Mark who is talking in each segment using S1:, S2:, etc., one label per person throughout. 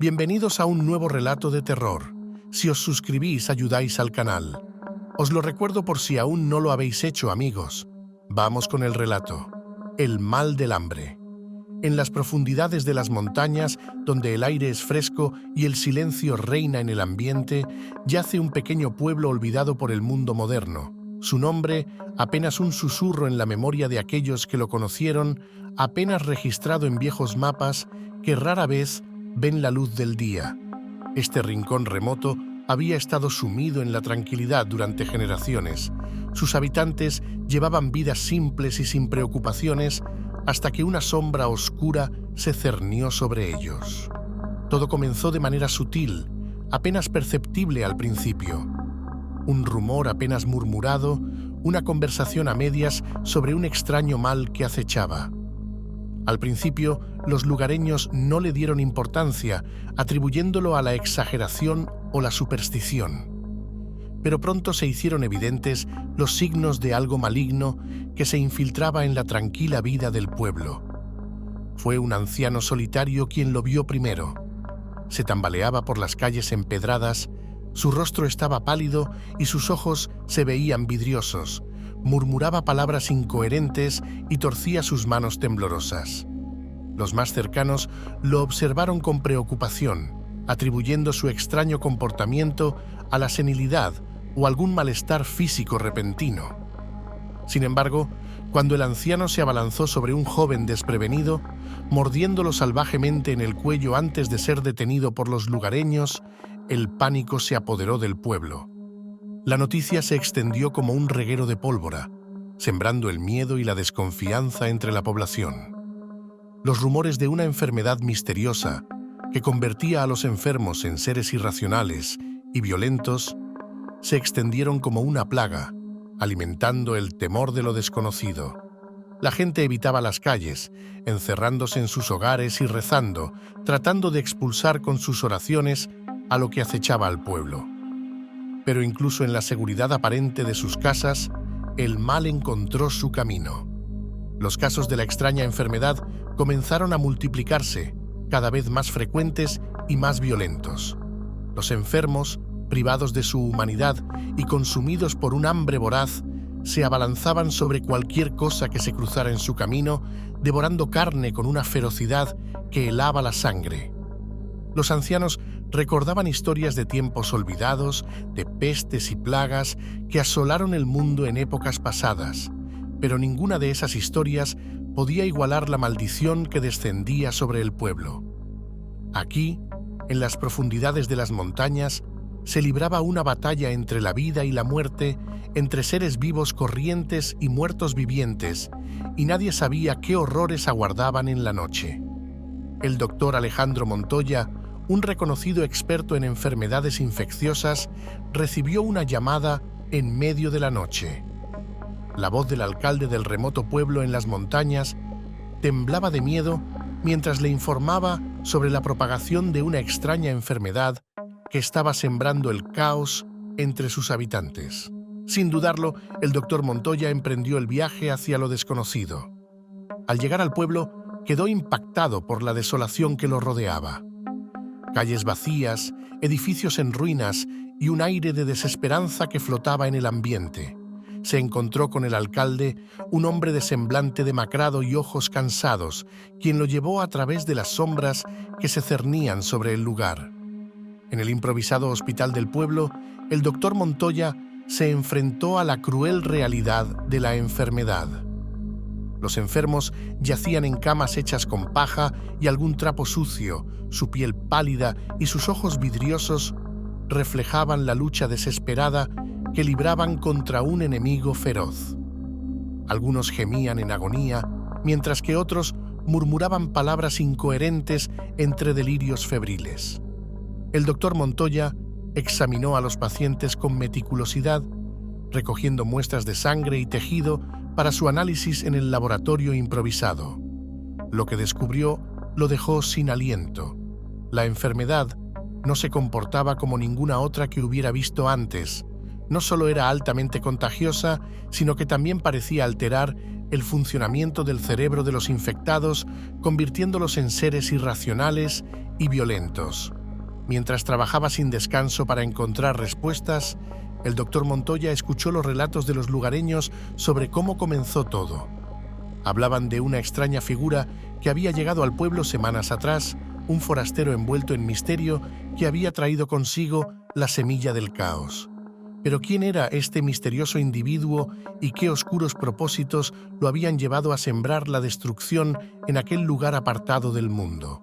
S1: Bienvenidos a un nuevo relato de terror. Si os suscribís, ayudáis al canal. Os lo recuerdo por si aún no lo habéis hecho, amigos. Vamos con el relato. El mal del hambre. En las profundidades de las montañas, donde el aire es fresco y el silencio reina en el ambiente, yace un pequeño pueblo olvidado por el mundo moderno. Su nombre, apenas un susurro en la memoria de aquellos que lo conocieron, apenas registrado en viejos mapas que rara vez ven la luz del día. Este rincón remoto había estado sumido en la tranquilidad durante generaciones. Sus habitantes llevaban vidas simples y sin preocupaciones hasta que una sombra oscura se cernió sobre ellos. Todo comenzó de manera sutil, apenas perceptible al principio. Un rumor apenas murmurado, una conversación a medias sobre un extraño mal que acechaba. Al principio, los lugareños no le dieron importancia, atribuyéndolo a la exageración o la superstición. Pero pronto se hicieron evidentes los signos de algo maligno que se infiltraba en la tranquila vida del pueblo. Fue un anciano solitario quien lo vio primero. Se tambaleaba por las calles empedradas, su rostro estaba pálido y sus ojos se veían vidriosos. Murmuraba palabras incoherentes y torcía sus manos temblorosas. Los más cercanos lo observaron con preocupación, atribuyendo su extraño comportamiento a la senilidad o algún malestar físico repentino. Sin embargo, cuando el anciano se abalanzó sobre un joven desprevenido, mordiéndolo salvajemente en el cuello antes de ser detenido por los lugareños, el pánico se apoderó del pueblo. La noticia se extendió como un reguero de pólvora, sembrando el miedo y la desconfianza entre la población. Los rumores de una enfermedad misteriosa que convertía a los enfermos en seres irracionales y violentos se extendieron como una plaga, alimentando el temor de lo desconocido. La gente evitaba las calles, encerrándose en sus hogares y rezando, tratando de expulsar con sus oraciones a lo que acechaba al pueblo. Pero incluso en la seguridad aparente de sus casas, el mal encontró su camino. Los casos de la extraña enfermedad comenzaron a multiplicarse, cada vez más frecuentes y más violentos. Los enfermos, privados de su humanidad y consumidos por un hambre voraz, se abalanzaban sobre cualquier cosa que se cruzara en su camino, devorando carne con una ferocidad que helaba la sangre. Los ancianos recordaban historias de tiempos olvidados, de pestes y plagas que asolaron el mundo en épocas pasadas, pero ninguna de esas historias podía igualar la maldición que descendía sobre el pueblo. Aquí, en las profundidades de las montañas, se libraba una batalla entre la vida y la muerte, entre seres vivos corrientes y muertos vivientes, y nadie sabía qué horrores aguardaban en la noche. El doctor Alejandro Montoya, un reconocido experto en enfermedades infecciosas, recibió una llamada en medio de la noche. La voz del alcalde del remoto pueblo en las montañas temblaba de miedo mientras le informaba sobre la propagación de una extraña enfermedad que estaba sembrando el caos entre sus habitantes. Sin dudarlo, el doctor Montoya emprendió el viaje hacia lo desconocido. Al llegar al pueblo, quedó impactado por la desolación que lo rodeaba. Calles vacías, edificios en ruinas y un aire de desesperanza que flotaba en el ambiente. Se encontró con el alcalde, un hombre de semblante demacrado y ojos cansados, quien lo llevó a través de las sombras que se cernían sobre el lugar. En el improvisado hospital del pueblo, el doctor Montoya se enfrentó a la cruel realidad de la enfermedad. Los enfermos yacían en camas hechas con paja y algún trapo sucio, su piel pálida y sus ojos vidriosos reflejaban la lucha desesperada que libraban contra un enemigo feroz. Algunos gemían en agonía, mientras que otros murmuraban palabras incoherentes entre delirios febriles. El doctor Montoya examinó a los pacientes con meticulosidad, recogiendo muestras de sangre y tejido para su análisis en el laboratorio improvisado. Lo que descubrió lo dejó sin aliento. La enfermedad no se comportaba como ninguna otra que hubiera visto antes. No solo era altamente contagiosa, sino que también parecía alterar el funcionamiento del cerebro de los infectados, convirtiéndolos en seres irracionales y violentos. Mientras trabajaba sin descanso para encontrar respuestas, el doctor Montoya escuchó los relatos de los lugareños sobre cómo comenzó todo. Hablaban de una extraña figura que había llegado al pueblo semanas atrás, un forastero envuelto en misterio que había traído consigo la semilla del caos. Pero ¿quién era este misterioso individuo y qué oscuros propósitos lo habían llevado a sembrar la destrucción en aquel lugar apartado del mundo?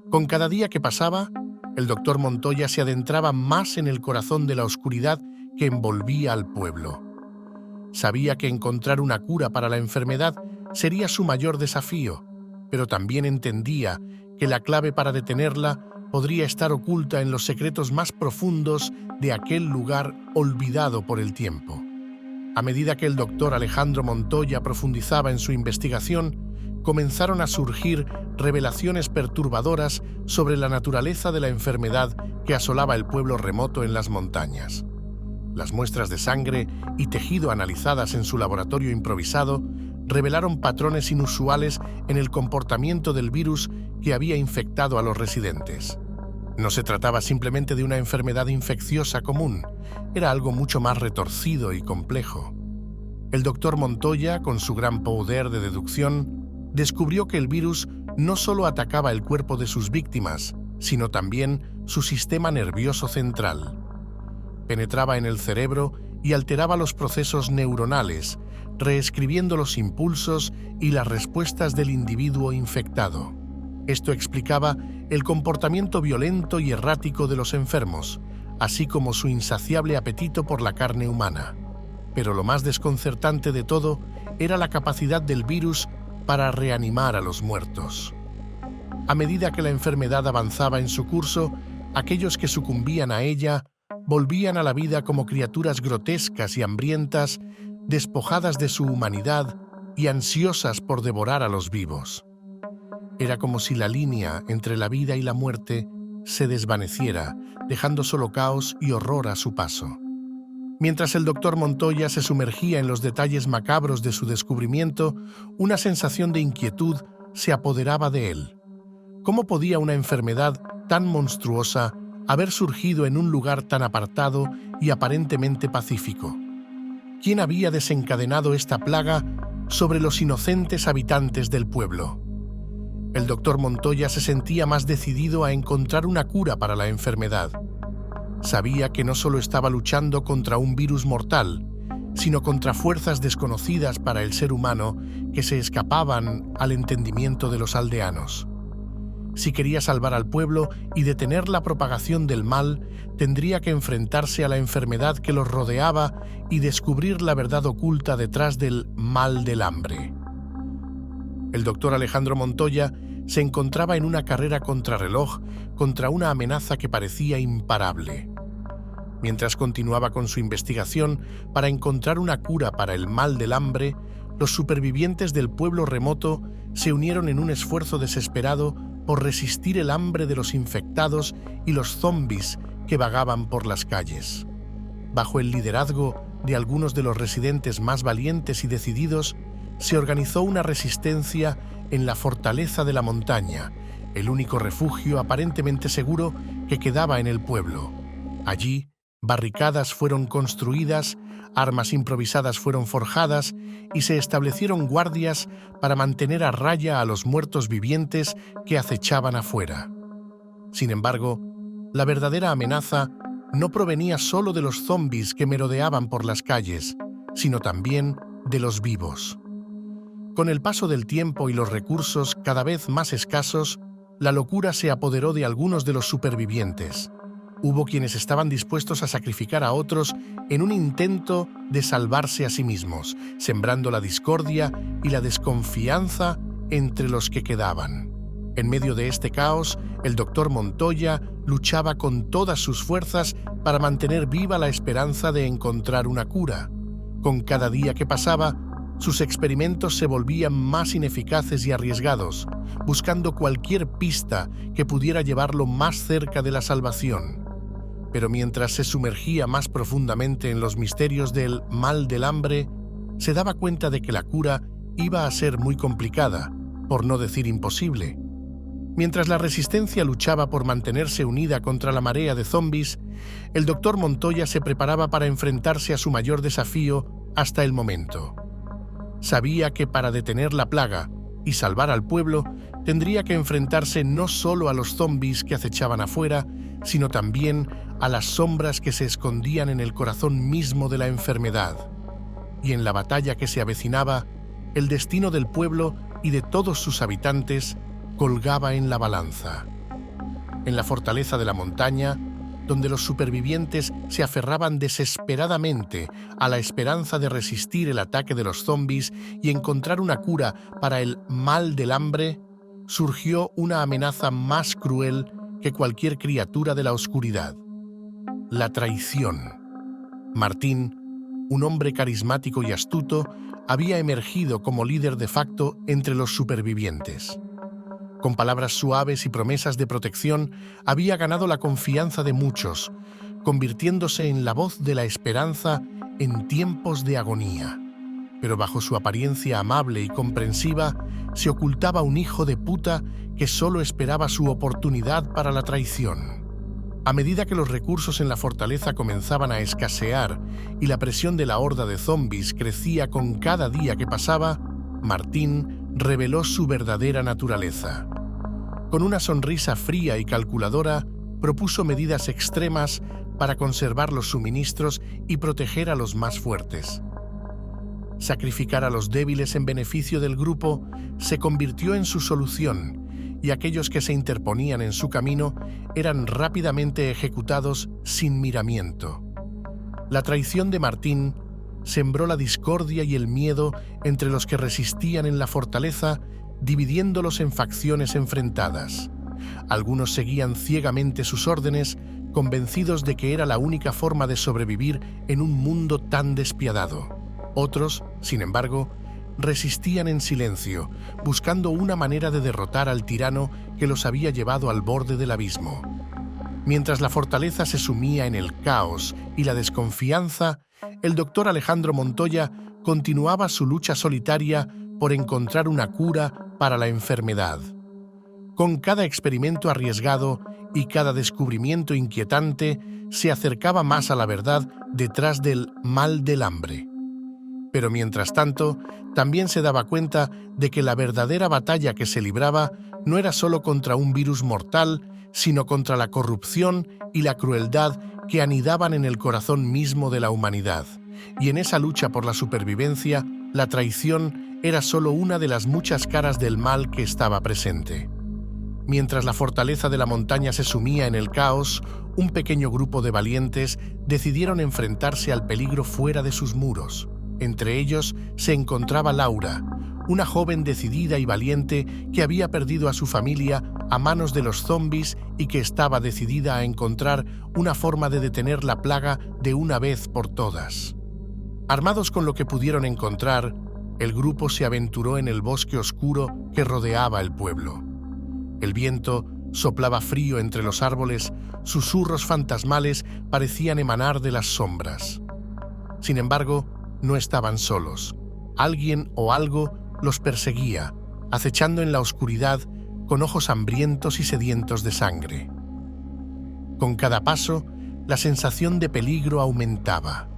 S1: Con cada día que pasaba, el doctor Montoya se adentraba más en el corazón de la oscuridad que envolvía al pueblo. Sabía que encontrar una cura para la enfermedad sería su mayor desafío, pero también entendía que la clave para detenerla podría estar oculta en los secretos más profundos de aquel lugar olvidado por el tiempo. A medida que el doctor Alejandro Montoya profundizaba en su investigación, comenzaron a surgir revelaciones perturbadoras sobre la naturaleza de la enfermedad que asolaba el pueblo remoto en las montañas. Las muestras de sangre y tejido analizadas en su laboratorio improvisado revelaron patrones inusuales en el comportamiento del virus que había infectado a los residentes. No se trataba simplemente de una enfermedad infecciosa común, era algo mucho más retorcido y complejo. El doctor Montoya, con su gran poder de deducción, descubrió que el virus no solo atacaba el cuerpo de sus víctimas, sino también su sistema nervioso central. Penetraba en el cerebro y alteraba los procesos neuronales, reescribiendo los impulsos y las respuestas del individuo infectado. Esto explicaba el comportamiento violento y errático de los enfermos, así como su insaciable apetito por la carne humana. Pero lo más desconcertante de todo era la capacidad del virus para reanimar a los muertos. A medida que la enfermedad avanzaba en su curso, aquellos que sucumbían a ella volvían a la vida como criaturas grotescas y hambrientas, despojadas de su humanidad y ansiosas por devorar a los vivos. Era como si la línea entre la vida y la muerte se desvaneciera, dejando solo caos y horror a su paso. Mientras el doctor Montoya se sumergía en los detalles macabros de su descubrimiento, una sensación de inquietud se apoderaba de él. ¿Cómo podía una enfermedad tan monstruosa haber surgido en un lugar tan apartado y aparentemente pacífico? ¿Quién había desencadenado esta plaga sobre los inocentes habitantes del pueblo? El doctor Montoya se sentía más decidido a encontrar una cura para la enfermedad. Sabía que no solo estaba luchando contra un virus mortal, sino contra fuerzas desconocidas para el ser humano que se escapaban al entendimiento de los aldeanos. Si quería salvar al pueblo y detener la propagación del mal, tendría que enfrentarse a la enfermedad que los rodeaba y descubrir la verdad oculta detrás del mal del hambre. El doctor Alejandro Montoya se encontraba en una carrera contrarreloj contra una amenaza que parecía imparable. Mientras continuaba con su investigación para encontrar una cura para el mal del hambre, los supervivientes del pueblo remoto se unieron en un esfuerzo desesperado por resistir el hambre de los infectados y los zombis que vagaban por las calles. Bajo el liderazgo de algunos de los residentes más valientes y decididos, se organizó una resistencia en la fortaleza de la montaña, el único refugio aparentemente seguro que quedaba en el pueblo. Allí, barricadas fueron construidas, armas improvisadas fueron forjadas y se establecieron guardias para mantener a raya a los muertos vivientes que acechaban afuera. Sin embargo, la verdadera amenaza no provenía solo de los zombis que merodeaban por las calles, sino también de los vivos. Con el paso del tiempo y los recursos cada vez más escasos, la locura se apoderó de algunos de los supervivientes. Hubo quienes estaban dispuestos a sacrificar a otros en un intento de salvarse a sí mismos, sembrando la discordia y la desconfianza entre los que quedaban. En medio de este caos, el doctor Montoya luchaba con todas sus fuerzas para mantener viva la esperanza de encontrar una cura. Con cada día que pasaba, sus experimentos se volvían más ineficaces y arriesgados, buscando cualquier pista que pudiera llevarlo más cerca de la salvación. Pero mientras se sumergía más profundamente en los misterios del mal del hambre, se daba cuenta de que la cura iba a ser muy complicada, por no decir imposible. Mientras la resistencia luchaba por mantenerse unida contra la marea de zombies, el Dr. Montoya se preparaba para enfrentarse a su mayor desafío hasta el momento. Sabía que para detener la plaga y salvar al pueblo, tendría que enfrentarse no solo a los zombies que acechaban afuera, sino también a las sombras que se escondían en el corazón mismo de la enfermedad. Y en la batalla que se avecinaba, el destino del pueblo y de todos sus habitantes colgaba en la balanza. En la fortaleza de la montaña, donde los supervivientes se aferraban desesperadamente a la esperanza de resistir el ataque de los zombies y encontrar una cura para el mal del hambre, surgió una amenaza más cruel que cualquier criatura de la oscuridad: la traición. Martín, un hombre carismático y astuto, había emergido como líder de facto entre los supervivientes. Con palabras suaves y promesas de protección, había ganado la confianza de muchos, convirtiéndose en la voz de la esperanza en tiempos de agonía. Pero bajo su apariencia amable y comprensiva, se ocultaba un hijo de puta que solo esperaba su oportunidad para la traición. A medida que los recursos en la fortaleza comenzaban a escasear y la presión de la horda de zombies crecía con cada día que pasaba, Martín reveló su verdadera naturaleza. Con una sonrisa fría y calculadora, propuso medidas extremas para conservar los suministros y proteger a los más fuertes. Sacrificar a los débiles en beneficio del grupo se convirtió en su solución, y aquellos que se interponían en su camino eran rápidamente ejecutados sin miramiento. La traición de Martín sembró la discordia y el miedo entre los que resistían en la fortaleza, dividiéndolos en facciones enfrentadas. Algunos seguían ciegamente sus órdenes, convencidos de que era la única forma de sobrevivir en un mundo tan despiadado. Otros, sin embargo, resistían en silencio, buscando una manera de derrotar al tirano que los había llevado al borde del abismo. Mientras la fortaleza se sumía en el caos y la desconfianza, el doctor Alejandro Montoya continuaba su lucha solitaria por encontrar una cura para la enfermedad. Con cada experimento arriesgado y cada descubrimiento inquietante, se acercaba más a la verdad detrás del mal del hambre. Pero mientras tanto, también se daba cuenta de que la verdadera batalla que se libraba no era solo contra un virus mortal, sino contra la corrupción y la crueldad que anidaban en el corazón mismo de la humanidad. Y en esa lucha por la supervivencia, la traición era solo una de las muchas caras del mal que estaba presente. Mientras la fortaleza de la montaña se sumía en el caos, un pequeño grupo de valientes decidieron enfrentarse al peligro fuera de sus muros. Entre ellos se encontraba Laura, una joven decidida y valiente que había perdido a su familia a manos de los zombies y que estaba decidida a encontrar una forma de detener la plaga de una vez por todas. Armados con lo que pudieron encontrar, el grupo se aventuró en el bosque oscuro que rodeaba el pueblo. El viento soplaba frío entre los árboles, susurros fantasmales parecían emanar de las sombras. Sin embargo, no estaban solos. Alguien o algo los perseguía, acechando en la oscuridad con ojos hambrientos y sedientos de sangre. Con cada paso, la sensación de peligro aumentaba.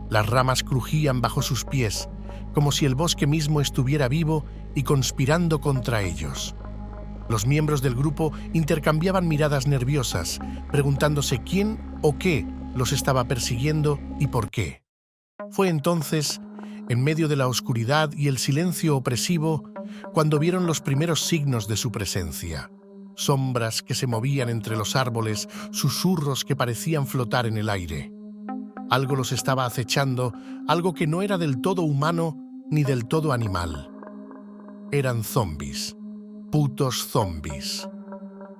S1: Las ramas crujían bajo sus pies, como si el bosque mismo estuviera vivo y conspirando contra ellos. Los miembros del grupo intercambiaban miradas nerviosas, preguntándose quién o qué los estaba persiguiendo y por qué. Fue entonces, en medio de la oscuridad y el silencio opresivo, cuando vieron los primeros signos de su presencia. Sombras que se movían entre los árboles, susurros que parecían flotar en el aire. Algo los estaba acechando, algo que no era del todo humano ni del todo animal. Eran zombies, putos zombies.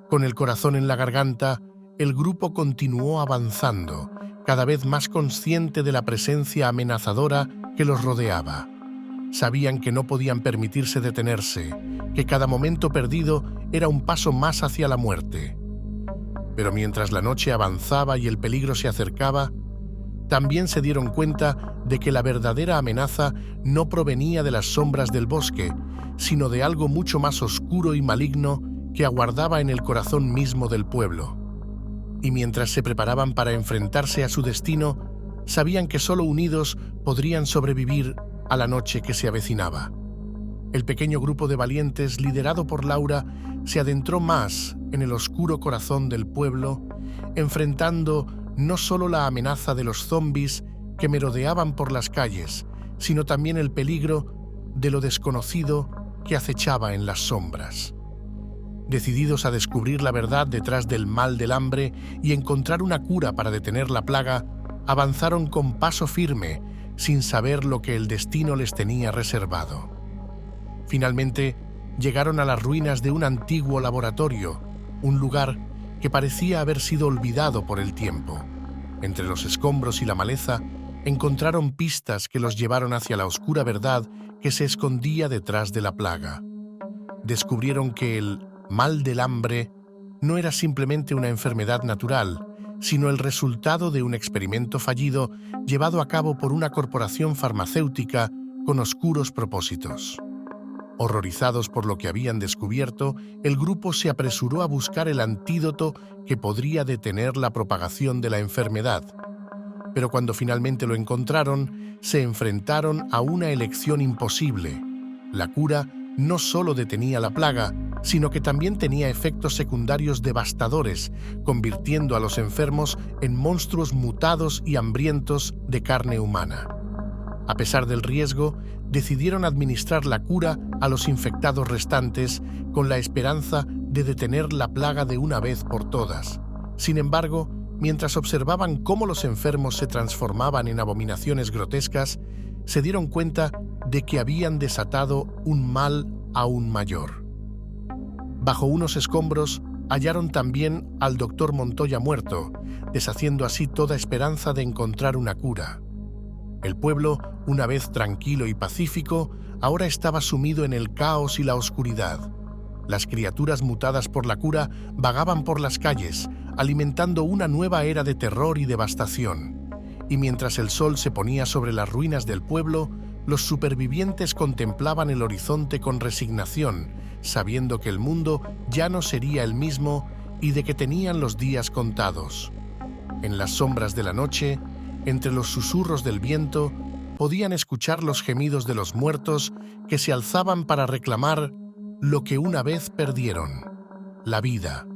S1: Con el corazón en la garganta, el grupo continuó avanzando, cada vez más consciente de la presencia amenazadora que los rodeaba. Sabían que no podían permitirse detenerse, que cada momento perdido era un paso más hacia la muerte. Pero mientras la noche avanzaba y el peligro se acercaba, también se dieron cuenta de que la verdadera amenaza no provenía de las sombras del bosque, sino de algo mucho más oscuro y maligno que aguardaba en el corazón mismo del pueblo. Y mientras se preparaban para enfrentarse a su destino, sabían que solo unidos podrían sobrevivir a la noche que se avecinaba. El pequeño grupo de valientes, liderado por Laura, se adentró más en el oscuro corazón del pueblo, enfrentando no solo la amenaza de los zombis que merodeaban por las calles, sino también el peligro de lo desconocido que acechaba en las sombras. Decididos a descubrir la verdad detrás del mal del hambre y encontrar una cura para detener la plaga, avanzaron con paso firme, sin saber lo que el destino les tenía reservado. Finalmente, llegaron a las ruinas de un antiguo laboratorio, un lugar que parecía haber sido olvidado por el tiempo. Entre los escombros y la maleza, encontraron pistas que los llevaron hacia la oscura verdad que se escondía detrás de la plaga. Descubrieron que el mal del hambre no era simplemente una enfermedad natural, sino el resultado de un experimento fallido llevado a cabo por una corporación farmacéutica con oscuros propósitos. Horrorizados por lo que habían descubierto, el grupo se apresuró a buscar el antídoto que podría detener la propagación de la enfermedad. Pero cuando finalmente lo encontraron, se enfrentaron a una elección imposible. La cura no solo detenía la plaga, sino que también tenía efectos secundarios devastadores, convirtiendo a los enfermos en monstruos mutados y hambrientos de carne humana. A pesar del riesgo, decidieron administrar la cura a los infectados restantes con la esperanza de detener la plaga de una vez por todas. Sin embargo, mientras observaban cómo los enfermos se transformaban en abominaciones grotescas, se dieron cuenta de que habían desatado un mal aún mayor. Bajo unos escombros hallaron también al doctor Montoya muerto, deshaciendo así toda esperanza de encontrar una cura. El pueblo, una vez tranquilo y pacífico, ahora estaba sumido en el caos y la oscuridad. Las criaturas mutadas por la cura vagaban por las calles, alimentando una nueva era de terror y devastación. Y mientras el sol se ponía sobre las ruinas del pueblo, los supervivientes contemplaban el horizonte con resignación, sabiendo que el mundo ya no sería el mismo y de que tenían los días contados. En las sombras de la noche, entre los susurros del viento, podían escuchar los gemidos de los muertos que se alzaban para reclamar lo que una vez perdieron, la vida.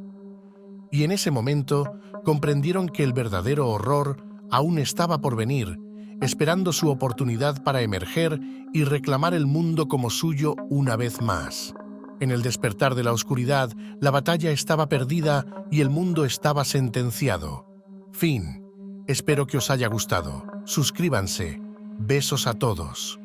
S1: Y en ese momento comprendieron que el verdadero horror aún estaba por venir, esperando su oportunidad para emerger y reclamar el mundo como suyo una vez más. En el despertar de la oscuridad, la batalla estaba perdida y el mundo estaba sentenciado. Fin. Espero que os haya gustado. Suscríbanse. Besos a todos.